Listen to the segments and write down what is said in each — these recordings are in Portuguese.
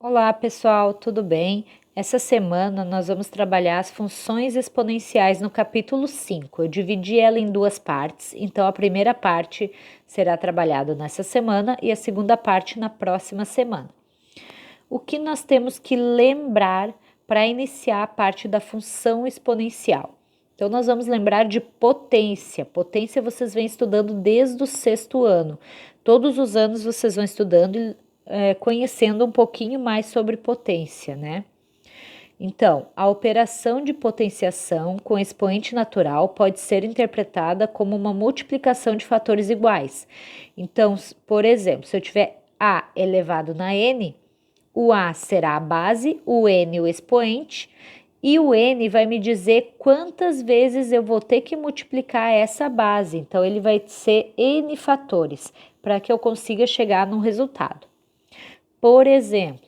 Olá, pessoal, tudo bem? Essa semana nós vamos trabalhar as funções exponenciais no capítulo 5. Eu dividi ela em duas partes, então a primeira parte será trabalhada nessa semana e a segunda parte na próxima semana. O que nós temos que lembrar para iniciar a parte da função exponencial? Então, nós vamos lembrar de potência. Potência vocês vêm estudando desde o sexto ano. Todos os anos vocês vão estudando e conhecendo um pouquinho mais sobre potência, né? Então, a operação de potenciação com expoente natural pode ser interpretada como uma multiplicação de fatores iguais. Então, por exemplo, se eu tiver a elevado na n, o a será a base, o n o expoente, e o n vai me dizer quantas vezes eu vou ter que multiplicar essa base. Então, ele vai ser n fatores para que eu consiga chegar num resultado. Por exemplo,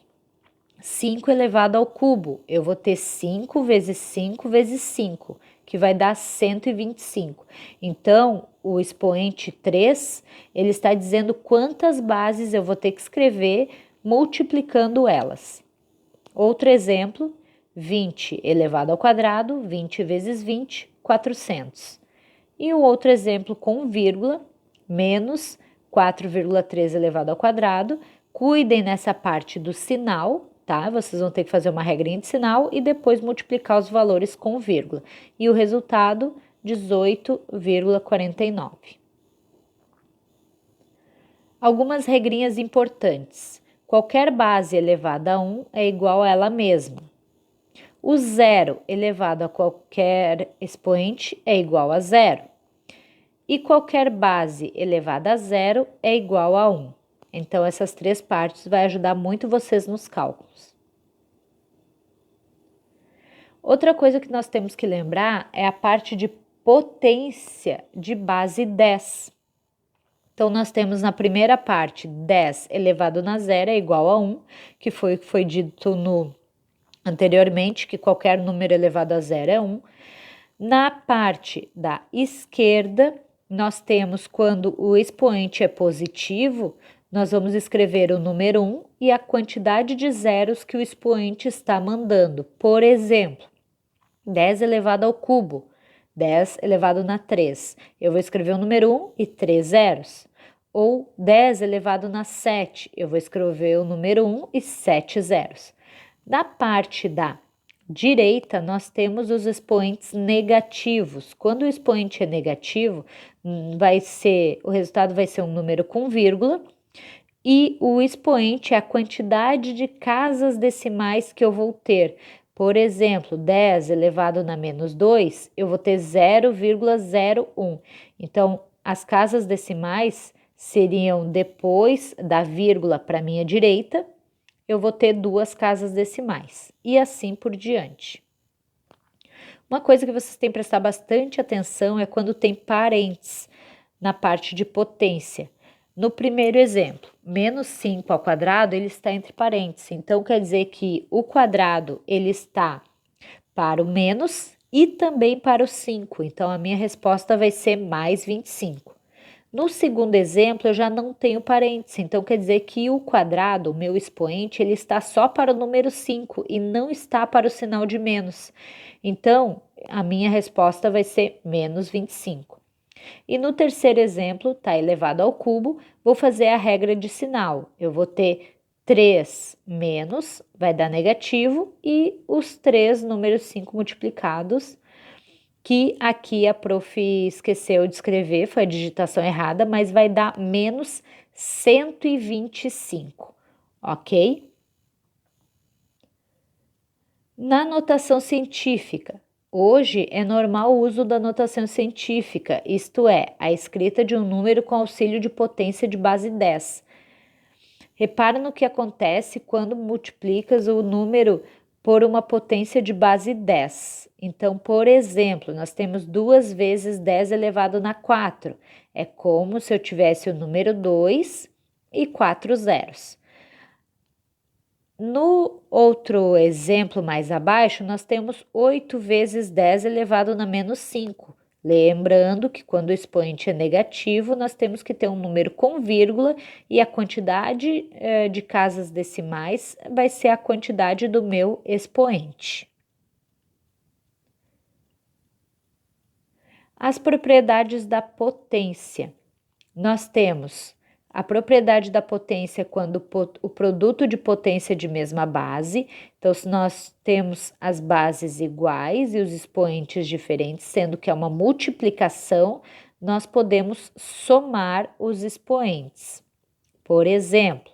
5 elevado ao cubo, eu vou ter 5 vezes 5 vezes 5, que vai dar 125. Então, o expoente 3, ele está dizendo quantas bases eu vou ter que escrever multiplicando elas. Outro exemplo, 20 elevado ao quadrado, 20 vezes 20, 400. E o outro exemplo com vírgula, menos 4,3 elevado ao quadrado. Cuidem nessa parte do sinal, tá? Vocês vão ter que fazer uma regrinha de sinal e depois multiplicar os valores com vírgula. E o resultado, 18,49. Algumas regrinhas importantes. Qualquer base elevada a 1 é igual a ela mesma. O zero elevado a qualquer expoente é igual a zero. E qualquer base elevada a zero é igual a 1. Então, essas três partes vai ajudar muito vocês nos cálculos. Outra coisa que nós temos que lembrar é a parte de potência de base 10. Então, nós temos na primeira parte 10 elevado na zero é igual a 1, que foi dito anteriormente, que qualquer número elevado a zero é 1. Na parte da esquerda, nós temos quando o expoente é positivo, nós vamos escrever o número 1 e a quantidade de zeros que o expoente está mandando. Por exemplo, 10 elevado ao cubo, 10 elevado na 3. Eu vou escrever o número 1 e 3 zeros. Ou 10 elevado na 7, eu vou escrever o número 1 e 7 zeros. Na parte da direita, nós temos os expoentes negativos. Quando o expoente é negativo, o resultado vai ser um número com vírgula, e o expoente é a quantidade de casas decimais que eu vou ter. Por exemplo, 10 elevado na menos 2, eu vou ter 0,01. Então, as casas decimais seriam depois da vírgula para a minha direita, eu vou ter duas casas decimais, e assim por diante. Uma coisa que vocês têm que prestar bastante atenção é quando tem parênteses na parte de potência. No primeiro exemplo, menos 5 ao quadrado, ele está entre parênteses. Então, quer dizer que o quadrado, ele está para o menos e também para o 5. Então, a minha resposta vai ser mais 25. No segundo exemplo, eu já não tenho parênteses, então quer dizer que o quadrado, o meu expoente, ele está só para o número 5 e não está para o sinal de menos. Então, a minha resposta vai ser menos 25. E no terceiro exemplo, está elevado ao cubo, vou fazer a regra de sinal. Eu vou ter 3 menos, vai dar negativo, e os 3 números 5 multiplicados, que aqui a prof esqueceu de escrever, foi a digitação errada, mas vai dar menos 125, ok? Na notação científica, hoje é normal o uso da notação científica, isto é, a escrita de um número com auxílio de potência de base 10. Repara no que acontece quando multiplicas o número por uma potência de base 10. Então, por exemplo, nós temos 2 vezes 10 elevado na 4. É como se eu tivesse o número 2 e 4 zeros. No outro exemplo mais abaixo, nós temos 8 vezes 10 elevado na menos 5. Lembrando que quando o expoente é negativo, nós temos que ter um número com vírgula e a quantidade de casas decimais vai ser a quantidade do meu expoente. As propriedades da potência. Nós temos a propriedade da potência quando o produto de potência de mesma base. Então, se nós temos as bases iguais e os expoentes diferentes, sendo que é uma multiplicação, nós podemos somar os expoentes. Por exemplo,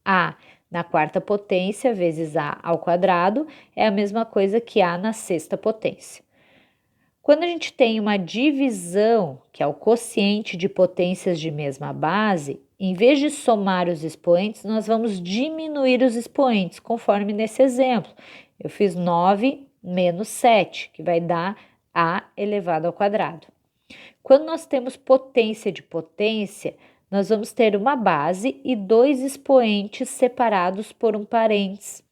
A na quarta potência vezes A ao quadrado é a mesma coisa que A na sexta potência. Quando a gente tem uma divisão, que é o quociente de potências de mesma base, em vez de somar os expoentes, nós vamos diminuir os expoentes, conforme nesse exemplo. Eu fiz 9 menos 7, que vai dar A elevado ao quadrado. Quando nós temos potência de potência, nós vamos ter uma base e dois expoentes separados por um parênteses.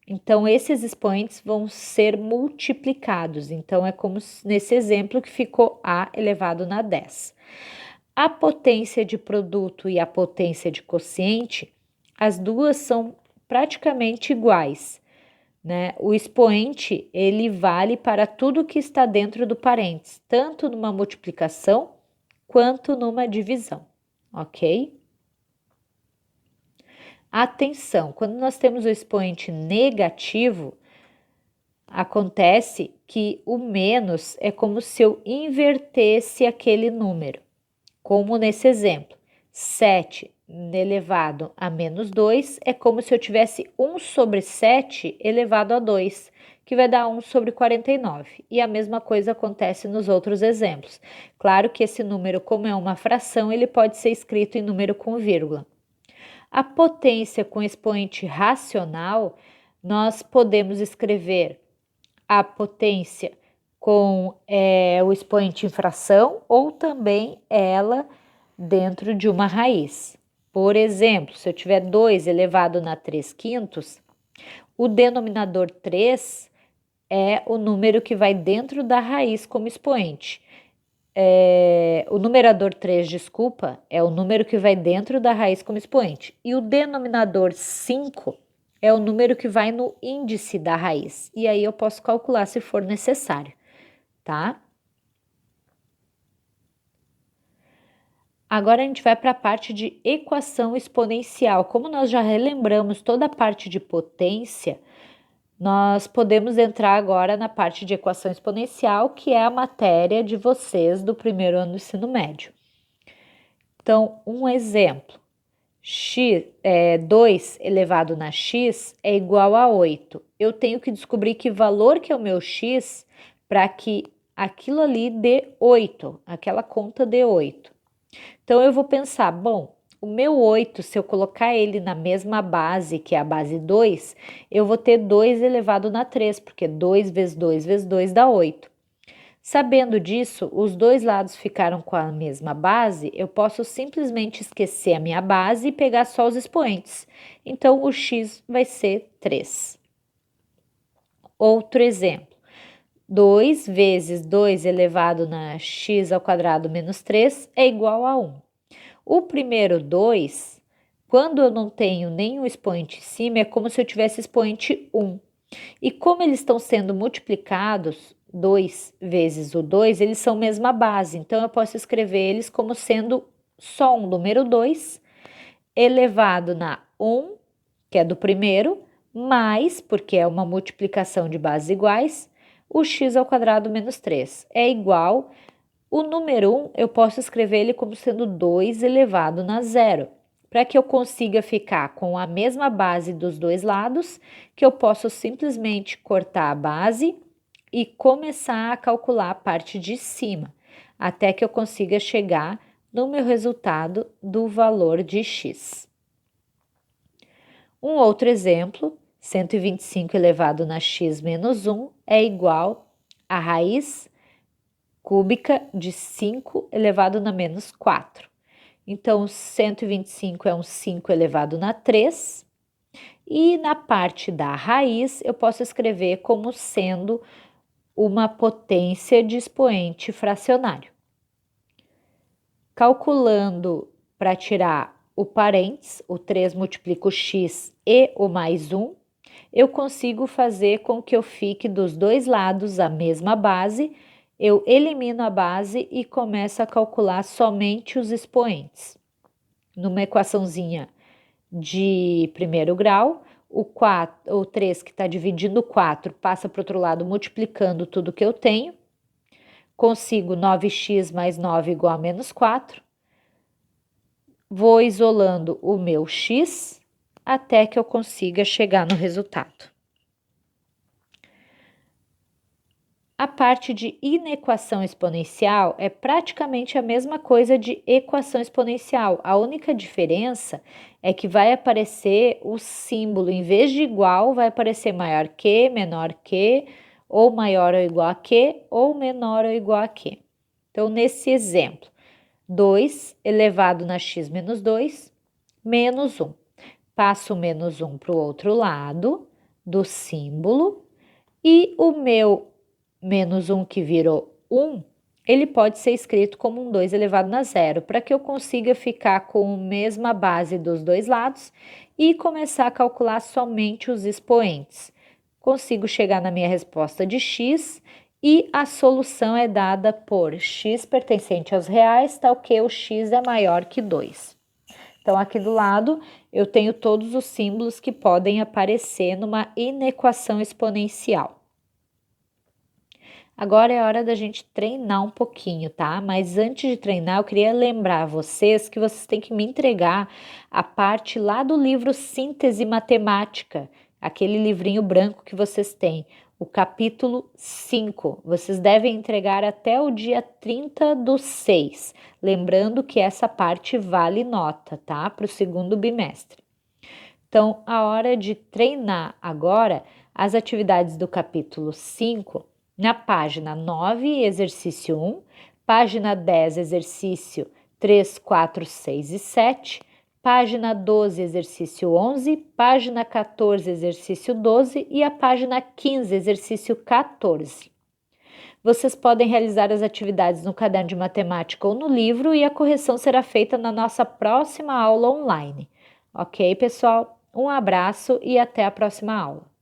Então, esses expoentes vão ser multiplicados. Então, é como nesse exemplo que ficou A elevado na 10. A potência de produto e a potência de quociente, as duas são praticamente iguais, né? O expoente, ele vale para tudo que está dentro do parênteses, tanto numa multiplicação quanto numa divisão, ok? Atenção, quando nós temos o expoente negativo, acontece que o menos é como se eu invertesse aquele número, como nesse exemplo. 7 elevado a menos 2 é como se eu tivesse 1 sobre 7 elevado a 2, que vai dar 1 sobre 49. E a mesma coisa acontece nos outros exemplos. Claro que esse número, como é uma fração, ele pode ser escrito em número com vírgula. A potência com expoente racional, nós podemos escrever a potência com o expoente em fração ou também ela dentro de uma raiz. Por exemplo, se eu tiver 2 elevado na 3/5, o denominador 3 é o número que vai dentro da raiz como expoente. O numerador 3, desculpa, é o número que vai dentro da raiz como expoente. E o denominador 5 é o número que vai no índice da raiz. E aí eu posso calcular se for necessário, tá? Agora a gente vai para a parte de equação exponencial. Como nós já relembramos toda a parte de potência, nós podemos entrar agora na parte de equação exponencial, que é a matéria de vocês do primeiro ano do ensino médio. Então, um exemplo. 2 elevado na x é igual a 8. Eu tenho que descobrir que valor que é o meu x para que aquilo ali dê 8, aquela conta dê 8. Então, eu vou pensar, bom, o meu 8, se eu colocar ele na mesma base, que é a base 2, eu vou ter 2 elevado na 3, porque 2 vezes 2 vezes 2 dá 8. Sabendo disso, os dois lados ficaram com a mesma base, eu posso simplesmente esquecer a minha base e pegar só os expoentes. Então, o x vai ser 3. Outro exemplo. 2 vezes 2 elevado na x ao quadrado menos 3 é igual a 1. O primeiro 2, quando eu não tenho nenhum expoente em cima, é como se eu tivesse expoente 1. E como eles estão sendo multiplicados, 2 vezes o 2, eles são mesma base. Então, eu posso escrever eles como sendo só um número 2, elevado na 1, que é do primeiro, mais, porque é uma multiplicação de bases iguais, o x ao quadrado menos 3. É igual, o número 1, eu posso escrever ele como sendo 2 elevado na 0. Para que eu consiga ficar com a mesma base dos dois lados, que eu posso simplesmente cortar a base e começar a calcular a parte de cima, até que eu consiga chegar no meu resultado do valor de x. Um outro exemplo, 125 elevado na x menos 1 é igual a raiz cúbica de 5 elevado na menos 4. Então, 125 é um 5 elevado na 3. E na parte da raiz, eu posso escrever como sendo uma potência de expoente fracionário. Calculando para tirar o parênteses, o 3 multiplica o x e o mais 1, eu consigo fazer com que eu fique dos dois lados a mesma base, eu elimino a base e começo a calcular somente os expoentes. Numa equaçãozinha de primeiro grau, o 3 que está dividindo o 4 passa para o outro lado multiplicando tudo que eu tenho, consigo 9x mais 9 igual a menos 4, vou isolando o meu x até que eu consiga chegar no resultado. A parte de inequação exponencial é praticamente a mesma coisa de equação exponencial. A única diferença é que vai aparecer o símbolo, em vez de igual, vai aparecer maior que, menor que, ou maior ou igual a que, ou menor ou igual a que. Então, nesse exemplo, 2 elevado na x menos 2, menos 1. Passo o menos 1 para o outro lado do símbolo e o meu menos 1 que virou 1, ele pode ser escrito como um 2 elevado na zero, para que eu consiga ficar com a mesma base dos dois lados e começar a calcular somente os expoentes. Consigo chegar na minha resposta de x e a solução é dada por x pertencente aos reais, tal que o x é maior que 2. Então, aqui do lado, eu tenho todos os símbolos que podem aparecer numa inequação exponencial. Agora é hora da gente treinar um pouquinho, tá? Mas antes de treinar, eu queria lembrar vocês que vocês têm que me entregar a parte lá do livro Síntese Matemática, aquele livrinho branco que vocês têm, o capítulo 5. Vocês devem entregar até o dia 30/6. Lembrando que essa parte vale nota, tá? Para o segundo bimestre. Então, a hora de treinar agora as atividades do capítulo 5, na página 9, exercício 1, página 10, exercício 3, 4, 6 e 7, página 12, exercício 11, página 14, exercício 12 e a página 15, exercício 14. Vocês podem realizar as atividades no caderno de matemática ou no livro e a correção será feita na nossa próxima aula online. Ok, pessoal? Um abraço e até a próxima aula.